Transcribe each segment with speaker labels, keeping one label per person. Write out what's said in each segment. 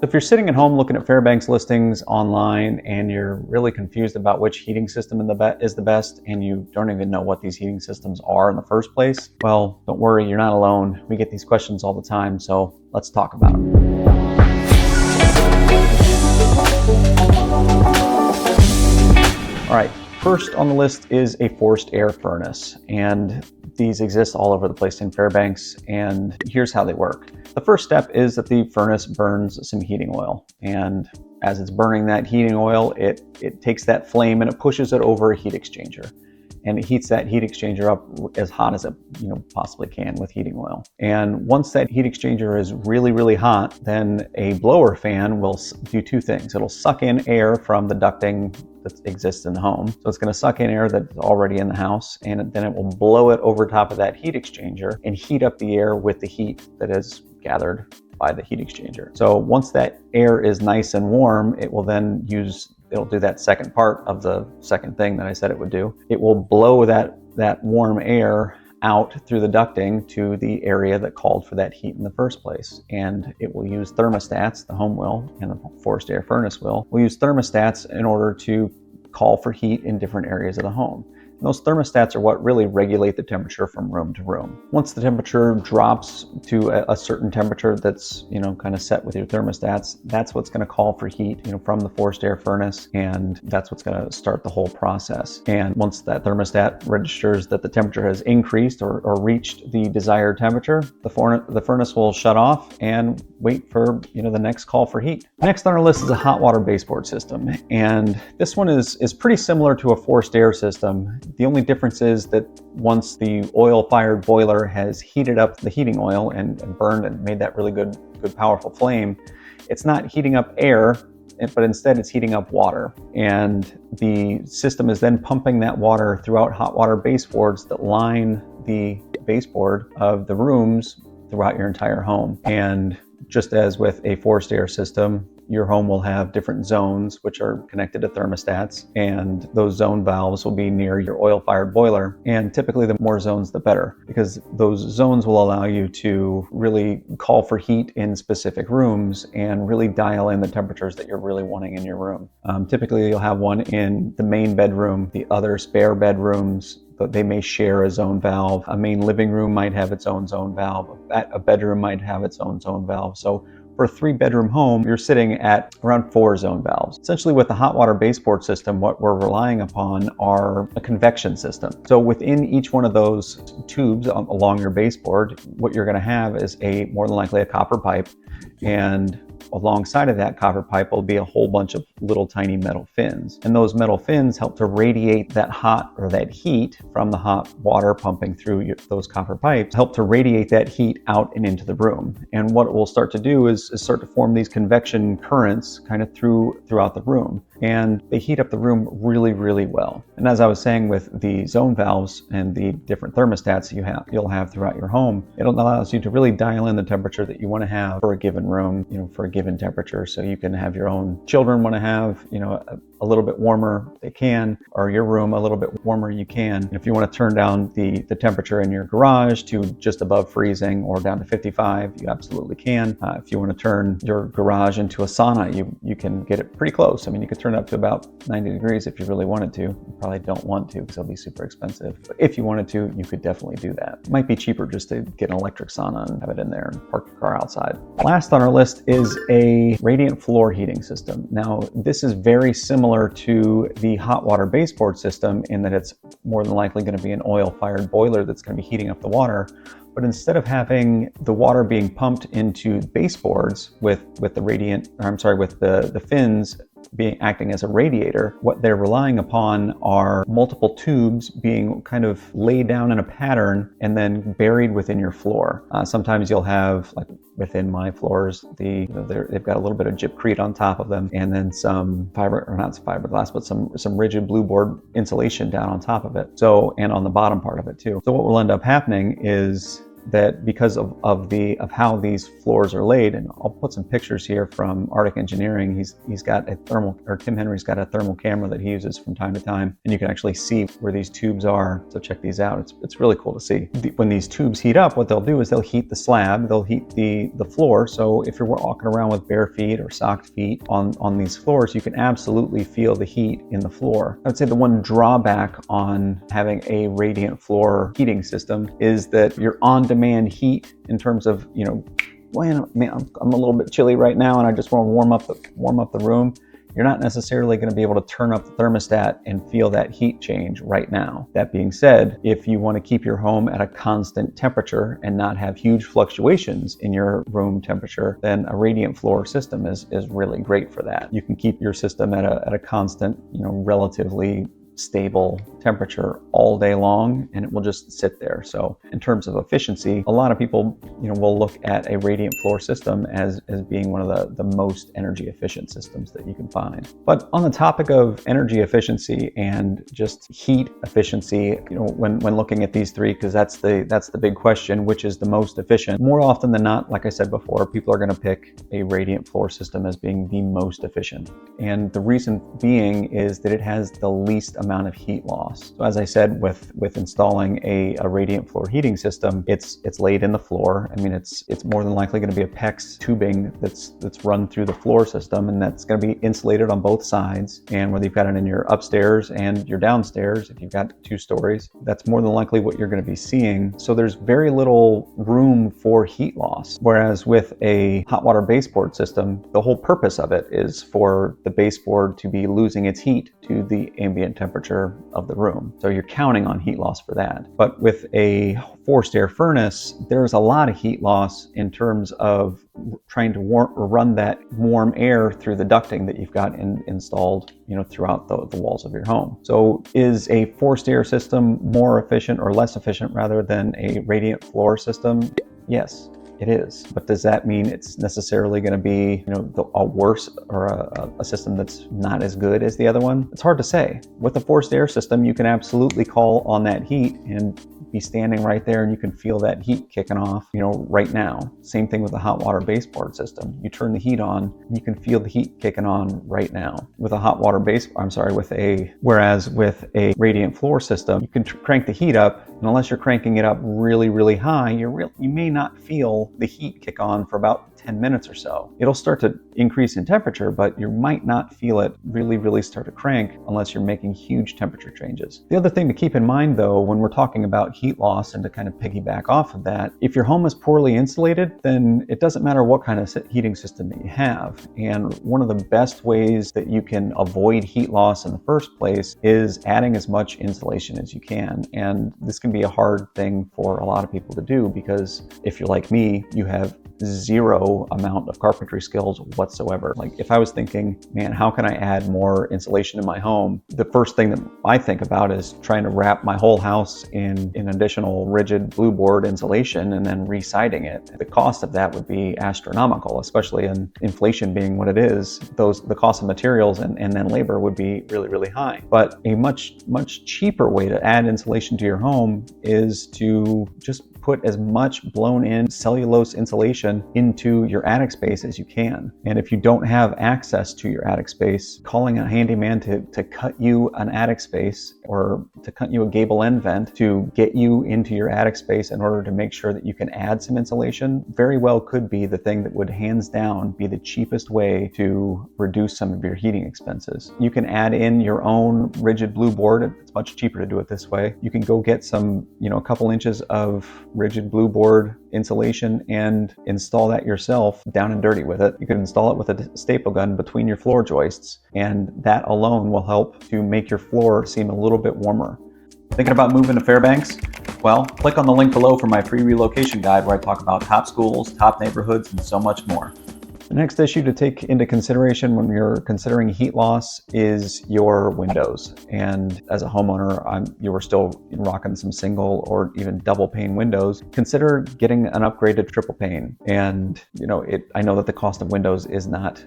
Speaker 1: If you're sitting at home looking at Fairbanks listings online and you're really confused about which heating system is the best and you don't even know what these heating systems are in the first place, well, don't worry, you're not alone. We get these questions all the time, so let's talk about them. All right, first on the list is a forced air furnace, and these exist all over the place in Fairbanks, and here's how they work. The first step is that the furnace burns some heating oil, and as it's burning that heating oil, it takes that flame and it pushes it over a heat exchanger, and it heats that heat exchanger up as hot as it possibly can with heating oil. And once that heat exchanger is really, really hot, then a blower fan will do two things. It'll suck in air from the ducting that exists in the home. So it's going to suck in air that's already in the house, and then it will blow it over top of that heat exchanger and heat up the air with the heat that is gathered by the heat exchanger. So once that air is nice and warm, it will then it'll do that second part of the second thing that I said it would do. It will blow that warm air out through the ducting to the area that called for that heat in the first place. And it will use thermostats, the home will, and the forced air furnace will use thermostats in order to call for heat in different areas of the home. And those thermostats are what really regulate the temperature from room to room. Once the temperature drops to a certain temperature that's kind of set with your thermostats, that's what's going to call for heat from the forced air furnace, and that's what's going to start the whole process. And once that thermostat registers that the temperature has increased or reached the desired temperature, the furnace will shut off and wait for the next call for heat. Next on our list is a hot water baseboard system, and this one is pretty similar to a forced air system. The only difference is that once the oil-fired boiler has heated up the heating oil and burned and made that really good powerful flame, it's not heating up air, but instead it's heating up water. And the system is then pumping that water throughout hot water baseboards that line the baseboard of the rooms throughout your entire home. And just as with a forced air system, your home will have different zones which are connected to thermostats, and those zone valves will be near your oil-fired boiler. And typically the more zones the better, because those zones will allow you to really call for heat in specific rooms and really dial in the temperatures that you're really wanting in your room. Typically you'll have one in the main bedroom, the other spare bedrooms, but they may share a zone valve. A main living room might have its own zone valve. A bedroom might have its own zone valve. So for a 3-bedroom home, you're sitting at around 4 zone valves. Essentially with the hot water baseboard system, what we're relying upon are a convection system. So within each one of those tubes along your baseboard, what you're gonna have is more than likely a copper pipe, and alongside of that copper pipe will be a whole bunch of little tiny metal fins. And those metal fins help to radiate that that heat from the hot water pumping through those copper pipes, help to radiate that heat out and into the room. And what it will start to do is start to form these convection currents kind of throughout the room. And they heat up the room really, really well. And as I was saying, with the zone valves and the different thermostats you'll have throughout your home, it allows you to really dial in the temperature that you want to have for a given room, for a given temperature. So you can have your own children want to have, a little bit warmer, they can, or your room a little bit warmer, you can. And if you want to turn down the temperature in your garage to just above freezing or down to 55, you absolutely can. If you want to turn your garage into a sauna, you can get it pretty close. I mean, you could turn it up to about 90 degrees if you really wanted to. You probably don't want to because it'll be super expensive. But if you wanted to, you could definitely do that. It might be cheaper just to get an electric sauna and have it in there and park your car outside. Last on our list is a radiant floor heating system. Now, this is very similar to the hot water baseboard system in that it's more than likely going to be an oil-fired boiler that's going to be heating up the water. But instead of having the water being pumped into baseboards with the fins acting as a radiator, what they're relying upon are multiple tubes being kind of laid down in a pattern and then buried within your floor. Sometimes you'll have, like within my floors, they've got a little bit of gypcrete on top of them, and then some fiberglass, but some rigid blue board insulation down on top of it. So, and on the bottom part of it too. So what will end up happening is that because of how these floors are laid, and I'll put some pictures here from Arctic Engineering. He's got a Tim Henry's got a thermal camera that he uses from time to time, and you can actually see where these tubes are. So check these out. It's really cool to see. When these tubes heat up, what they'll do is they'll heat the slab, they'll heat the floor. So if you're walking around with bare feet or socked feet on these floors, you can absolutely feel the heat in the floor. I would say the one drawback on having a radiant floor heating system is that your on-demand heat, in terms of, well, man, I'm a little bit chilly right now and I just want to warm up the room. You're not necessarily going to be able to turn up the thermostat and feel that heat change right now. That being said, if you want to keep your home at a constant temperature and not have huge fluctuations in your room temperature, then a radiant floor system is really great for that. You can keep your system at a constant, relatively stable temperature all day long, and it will just sit there. So in terms of efficiency, a lot of people will look at a radiant floor system as being one of the most energy efficient systems that you can find. But on the topic of energy efficiency and just heat efficiency, when looking at these three, because that's the big question, which is the most efficient, more often than not, like I said before, people are going to pick a radiant floor system as being the most efficient. And the reason being is that it has the least amount of heat loss. So as I said, with installing a radiant floor heating system, it's laid in the floor. I mean, it's more than likely going to be a PEX tubing that's run through the floor system, and that's going to be insulated on both sides. And whether you've got it in your upstairs and your downstairs, if you've got 2 stories, that's more than likely what you're going to be seeing. So there's very little room for heat loss. Whereas with a hot water baseboard system, the whole purpose of it is for the baseboard to be losing its heat to the ambient temperature of the room. So you're counting on heat loss for that. But with a forced air furnace, there's a lot of heat loss in terms of trying to run that warm air through the ducting that you've got installed, throughout the walls of your home. So is a forced air system more efficient, or less efficient rather, than a radiant floor system? Yes, it is. But does that mean it's necessarily going to be, a worse, or a system that's not as good as the other one? It's hard to say. With a forced air system, you can absolutely call on that heat and be standing right there, and you can feel that heat kicking off, right now. Same thing with a hot water baseboard system. You turn the heat on, and you can feel the heat kicking on right now. With a whereas with a radiant floor system, you can crank the heat up, and unless you're cranking it up really, really high, you may not feel the heat kick on for about 10 minutes or so. It'll start to increase in temperature, but you might not feel it really, really start to crank unless you're making huge temperature changes. The other thing to keep in mind, though, when we're talking about heat loss, and to kind of piggyback off of that, if your home is poorly insulated, then it doesn't matter what kind of heating system that you have. And one of the best ways that you can avoid heat loss in the first place is adding as much insulation as you can. And this can be a hard thing for a lot of people to do, because if you're like me, you have zero amount of carpentry skills whatsoever. Like, if I was thinking, man, how can I add more insulation in my home? The first thing that I think about is trying to wrap my whole house in additional rigid blue board insulation and then re-siding it. The cost of that would be astronomical, especially in inflation being what it is. The cost of materials and then labor would be really, really high. But a much cheaper way to add insulation to your home is to just put as much blown in cellulose insulation into your attic space as you can. And if you don't have access to your attic space, calling a handyman to cut you an attic space, or to cut you a gable end vent to get you into your attic space in order to make sure that you can add some insulation, very well could be the thing that would hands down be the cheapest way to reduce some of your heating expenses. You can add in your own rigid blue board. It's much cheaper to do it this way. You can go get some, a couple inches of rigid blue board insulation and install that yourself, down and dirty with it. You can install it with a staple gun between your floor joists, and that alone will help to make your floor seem a little bit warmer. Thinking about moving to Fairbanks? Well, click on the link below for my free relocation guide, where I talk about top schools, top neighborhoods, and so much more. The next issue to take into consideration when you're considering heat loss is your windows. And as a homeowner, you were still rocking some single or even double pane windows, consider getting an upgraded triple pane. And I know that the cost of windows is not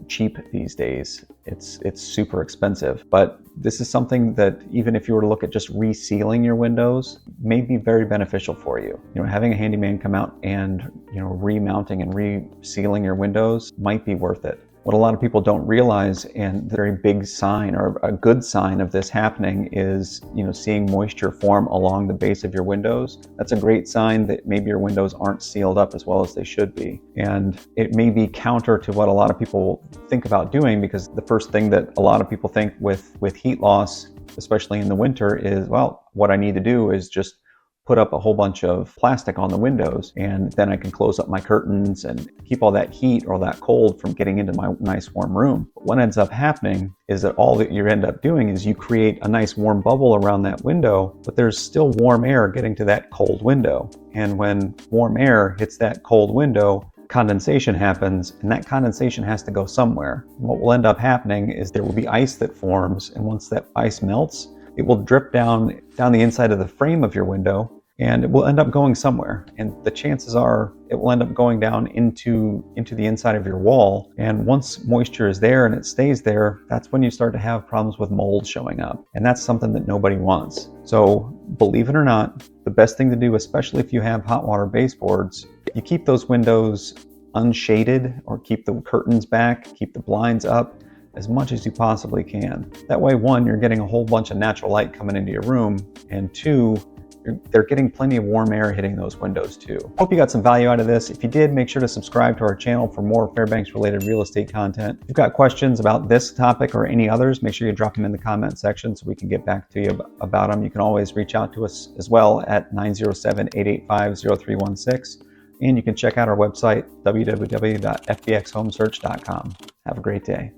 Speaker 1: cheap these days. It's super expensive, but this is something that even if you were to look at just resealing your windows may be very beneficial for you. Having a handyman come out and remounting and resealing your windows might be worth it. What a lot of people don't realize, and the very big sign or a good sign of this happening, is seeing moisture form along the base of your windows. That's a great sign that maybe your windows aren't sealed up as well as they should be. And it may be counter to what a lot of people think about doing, because the first thing that a lot of people think with heat loss, especially in the winter, is, well, what I need to do is just put up a whole bunch of plastic on the windows, and then I can close up my curtains and keep all that heat or that cold from getting into my nice warm room. But what ends up happening is that all that you end up doing is you create a nice warm bubble around that window, but there's still warm air getting to that cold window. And when warm air hits that cold window, condensation happens, and that condensation has to go somewhere. And what will end up happening is there will be ice that forms, and once that ice melts, it will drip down the inside of the frame of your window, and it will end up going somewhere. And the chances are it will end up going down into the inside of your wall. And once moisture is there and it stays there, that's when you start to have problems with mold showing up. And that's something that nobody wants. So believe it or not, the best thing to do, especially if you have hot water baseboards, you keep those windows unshaded, or keep the curtains back, keep the blinds up as much as you possibly can. That way, one, you're getting a whole bunch of natural light coming into your room, and two, they're getting plenty of warm air hitting those windows too. Hope you got some value out of this. If you did, make sure to subscribe to our channel for more Fairbanks related real estate content. If you've got questions about this topic or any others, make sure you drop them in the comment section so we can get back to you about them. You can always reach out to us as well at 907-885-0316. And you can check out our website, www.fbxhomesearch.com. Have a great day.